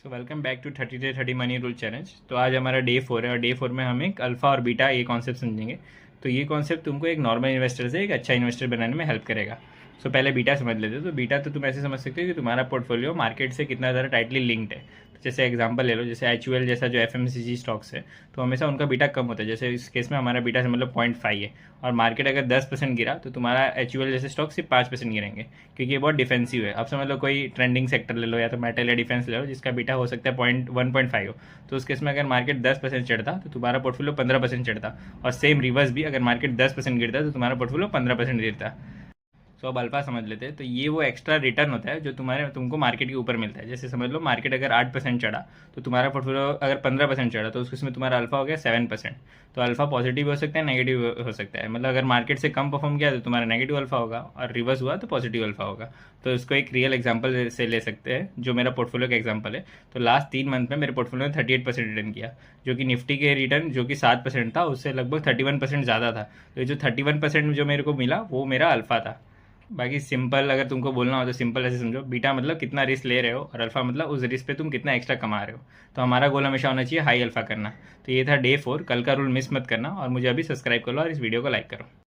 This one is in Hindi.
So welcome back to 30 day 30 money rule challenge. तो आज हमारा डे 4 है और डे 4 में हम एक अल्फा और बीटा ये कॉन्सेप्ट समझेंगे। तो ये कॉन्सेप्ट तुमको एक नॉर्मल इन्वेस्टर से एक अच्छा इन्वेस्टर बनाने में हेल्प करेगा। सो पहले बीटा समझ लेते हो। तो बीटा तो तुम ऐसे समझ सकते हो कि तुम्हारा पोर्टफोलियो मार्केट से कितना ज़्यादा टाइटली लिंक्ड है। तो जैसे एग्जांपल ले लो, जैसे HUL जैसा जो FMCG स्टॉक्स है, तो हमेशा उनका बीटा कम होता है। जैसे इस केस में हमारा बीटा मतलब 0.5 है और मार्केट अगर 10% गिरा तो तुम्हारा HUL जैसे स्टॉक सिर्फ 5% गिरेंगे, क्योंकि ये बहुत डिफेंसिव है। अब समझ लो कोई ट्रेंडिंग सेक्टर ले लो या तो मेटल या डिफेंस ले लो, जिसका बीटा हो सकता है 1.5 हो। तो उस केस में अगर मार्केट 10% चढ़ता तो तुम्हारा पोर्टफोलियो 15% चढ़ता, और सेम रिवर्स भी, अगर मार्केट 10% गिरता तो तुम्हारा पोर्टफोलियो 15% गिरता। तो अब अल्फा समझ लेते हैं। तो ये वो एक्स्ट्रा रिटर्न होता है जो तुमको मार्केट के ऊपर मिलता है। जैसे समझ लो मार्केट अगर 8% चढ़ा तो तुम्हारा पोर्टफोलियो अगर 15% चढ़ा तो उसमें तुम्हारा अल्फा हो गया 7%। तो अल्फा पॉजिटिव हो सकता है, नेगेटिव हो सकता है। मतलब अगर मार्केट से कम परफॉर्म किया तो तुम्हारा नेगेटिव अल्फा होगा, और रिवर्स हुआ तो पॉजिटिव अल्फा होगा। तो इसको एक रियल एग्जाम्पल से ले सकते हैं, जो मेरा पोर्टफोलियो का एग्जाम्पल है। तो लास्ट 3 मंथ में मेरे पोर्टफोलियो ने 38% रिटर्न किया, जो कि निफ्टी के रिटर्न जो कि 7% था उससे लगभग 31% ज़्यादा था। तो ये जो 31% जो मेरे को मिला वो मेरा अल्फा था। बाकी सिंपल अगर तुमको बोलना हो तो सिंपल ऐसे समझो, बीटा मतलब कितना रिस्क ले रहे हो, और अल्फा मतलब उस रिस्क पे तुम कितना एक्स्ट्रा कमा रहे हो। तो हमारा गोल हमेशा होना चाहिए हाई अल्फा करना। तो ये था डे 4। कल का रूल मिस मत करना, और मुझे अभी सब्सक्राइब कर लो और इस वीडियो को लाइक करो।